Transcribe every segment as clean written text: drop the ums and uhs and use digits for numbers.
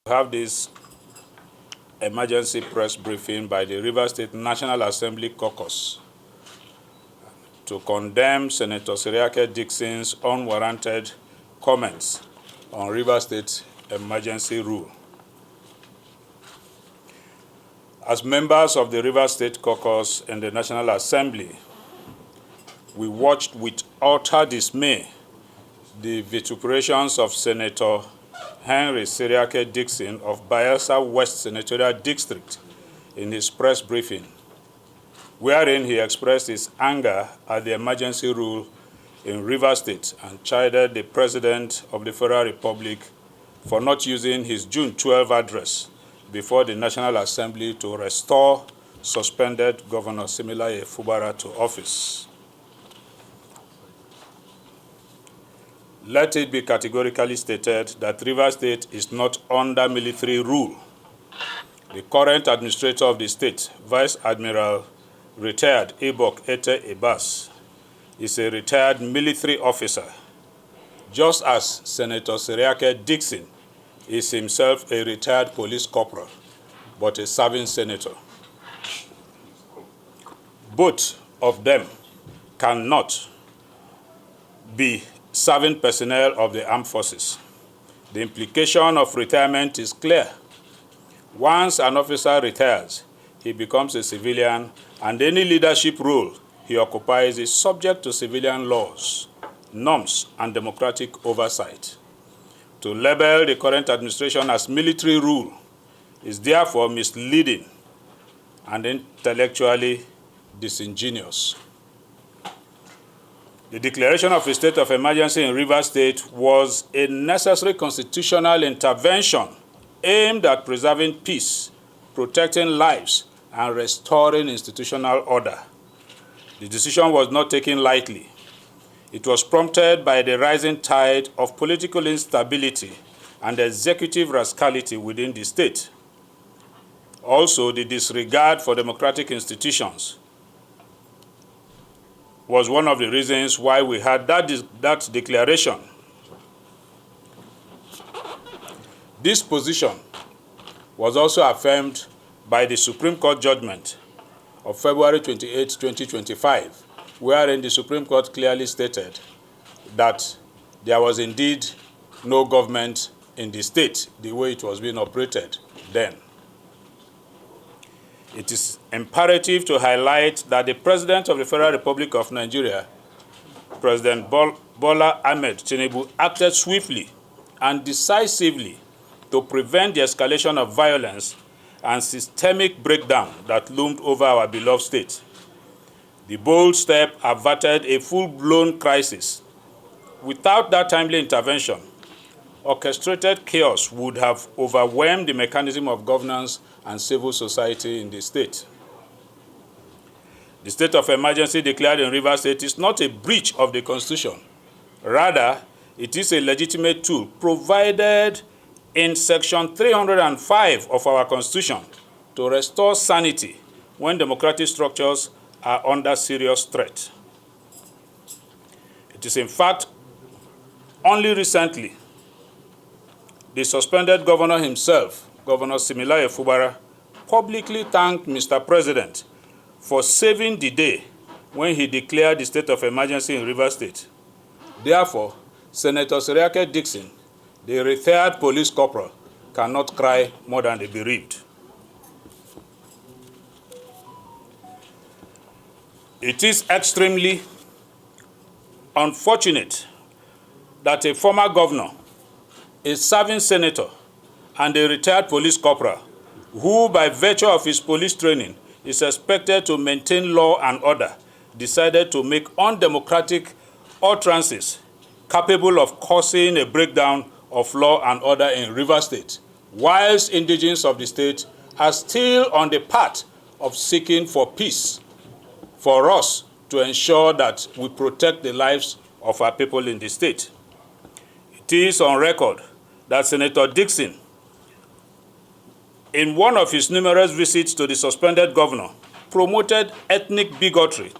Have this emergency press briefing by the Rivers State National Assembly Caucus to condemn Senator Dixon's unwarranted comments on Rivers State emergency rule. As members of the Rivers State Caucus in the National Assembly, we watched with utter dismay the vituperations of Senator Henry Dixon of Bayelsa West Senatorial District in his press briefing, wherein he expressed his anger at the emergency rule in Rivers State and chided the President of the Federal Republic for not using his June 12 address before the National Assembly to restore suspended Governor Siminalayi Fubara to office. Let it be categorically stated that Rivers State is not under military rule. The current administrator of the state, Vice Admiral retired Ebok Ete Ebas, is a retired military officer, just as Senator Dixon is himself a retired police corporal, but a serving senator. Both of them cannot be serving personnel of the armed forces. The implication of retirement is clear. Once an officer retires, he becomes a civilian, and any leadership role he occupies is subject to civilian laws, norms, and democratic oversight. To label the current administration as military rule is therefore misleading and intellectually disingenuous. The declaration of a state of emergency in Rivers State was a necessary constitutional intervention aimed at preserving peace, protecting lives, and restoring institutional order. The decision was not taken lightly. It was prompted by the rising tide of political instability and executive rascality within the state. Also, the disregard for democratic institutions was one of the reasons why we had that declaration. This position was also affirmed by the Supreme Court judgment of February 28, 2025, wherein the Supreme Court clearly stated that there was indeed no government in the state the way it was being operated then. It is imperative to highlight that the President of the Federal Republic of Nigeria, President Bola Ahmed Tinubu, acted swiftly and decisively to prevent the escalation of violence and systemic breakdown that loomed over our beloved state. The bold step averted a full-blown crisis. Without that timely intervention, orchestrated chaos would have overwhelmed the mechanism of governance and civil society in the state. The state of emergency declared in Rivers State is not a breach of the Constitution. Rather, it is a legitimate tool provided in Section 305 of our Constitution to restore sanity when democratic structures are under serious threat. It is in fact only recently the suspended governor himself, Governor Siminalayi Fubara, publicly thanked Mr. President for saving the day when he declared the state of emergency in Rivers State. Therefore, Senator Dixon, the retired police corporal, cannot cry more than the bereaved. It is extremely unfortunate that a former governor, a serving senator, and a retired police corporal, who by virtue of his police training is expected to maintain law and order, decided to make undemocratic utterances capable of causing a breakdown of law and order in Rivers State, whilst indigents of the state are still on the path of seeking for peace, for us to ensure that we protect the lives of our people in the state. It is on record that Senator Dixon, in one of his numerous visits to the suspended governor, promoted ethnic bigotry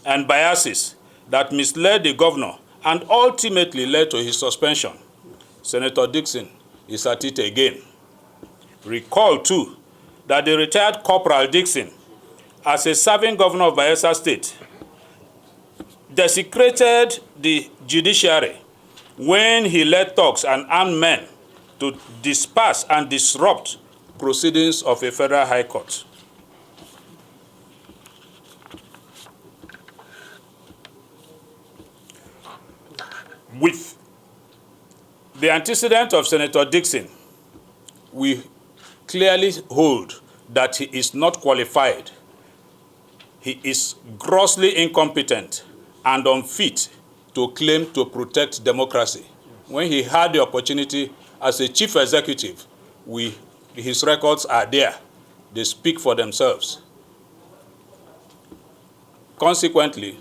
and biases that misled the governor and ultimately led to his suspension. Senator Dixon is at it again. Recall, too, that the retired Corporal Dickson, as a serving governor of Bayelsa State, desecrated the judiciary when he led thugs and armed men to disperse and disrupt proceedings of a federal high court. With the antecedent of Senator Dixon, we clearly hold that he is not qualified. He is grossly incompetent and unfit to claim to protect democracy. When he had the opportunity as a chief executive, his records are there. They speak for themselves. Consequently,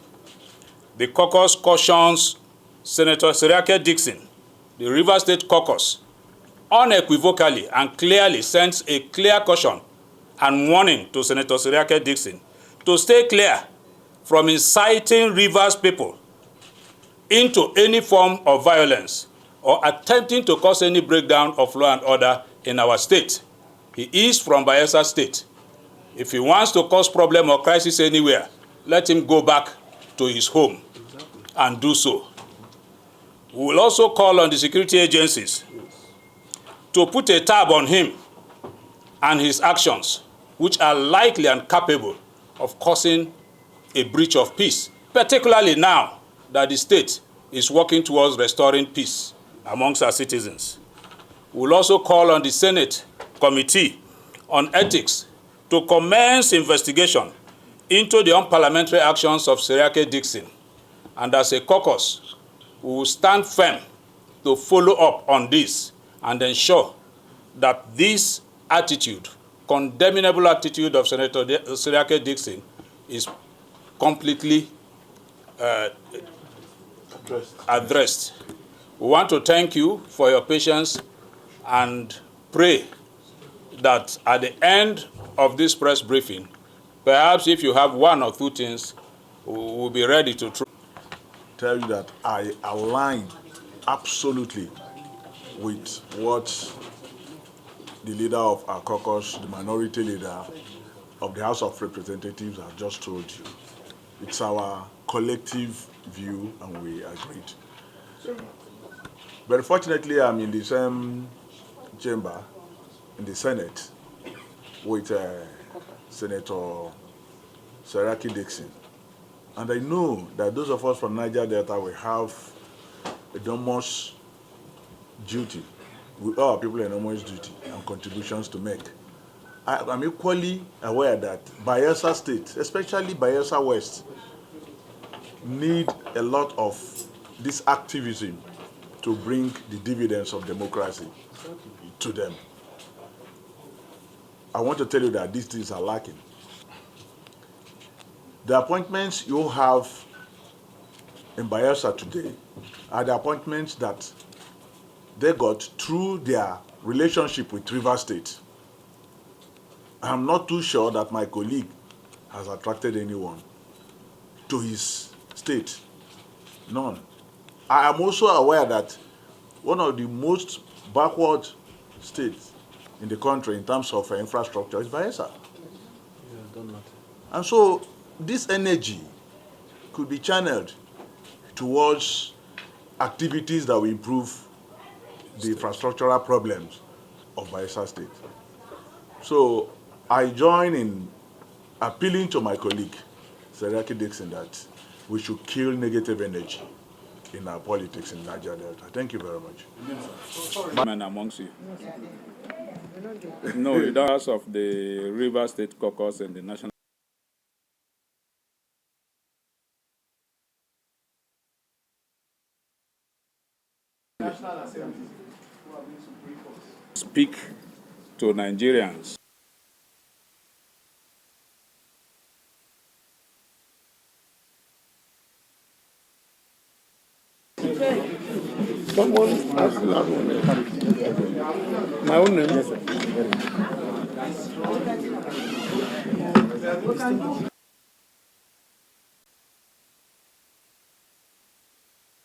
the caucus cautions Senator Dixon, the Rivers State Caucus, unequivocally and clearly sends a clear caution and warning to Senator Dixon to stay clear from inciting Rivers people into any form of violence or attempting to cause any breakdown of law and order in our state. He is from Bayelsa State. If he wants to cause problem or crisis anywhere, let him go back to his home and do so. We will also call on the security agencies to put a tab on him and his actions, which are likely and capable of causing a breach of peace, particularly now that the state is working towards restoring peace amongst our citizens. We will also call on the Senate Committee on Ethics to commence investigation into the unparliamentary actions of Dixon. And as a caucus, we will stand firm to follow up on this and ensure that this attitude, condemnable attitude of Senator Dixon, is completely addressed. We want to thank you for your patience and pray that at the end of this press briefing, perhaps if you have one or two things, we'll be ready to tell you that I align absolutely with what the leader of our caucus, the minority leader of the House of Representatives, has just told you. It's our collective view, and we agreed. But fortunately, I'm in the same chamber in the Senate with Senator Dixon. And I know that those of us from Niger Delta will have enormous duty, with our people enormous duty and contributions to make. I'm equally aware that Bayelsa State, especially Bayelsa West, need a lot of this activism to bring the dividends of democracy to them. I want to tell you that these things are lacking. The appointments you have in Bayelsa today are the appointments that they got through their relationship with Rivers State. I'm not too sure that my colleague has attracted anyone to his state. None. I am also aware that one of the most backward states in the country in terms of infrastructure is Bayelsa. And so this energy could be channeled towards activities that will improve the infrastructural problems of Bayelsa State. So I join in appealing to my colleague, Senator Dixon, that we should kill negative energy in our politics in Nigeria Delta. Thank you very much. Man amongst you. No, the leaders of the Rivers State Caucus and the National speak to Nigerians. Someone asked my own name. Yes, sir.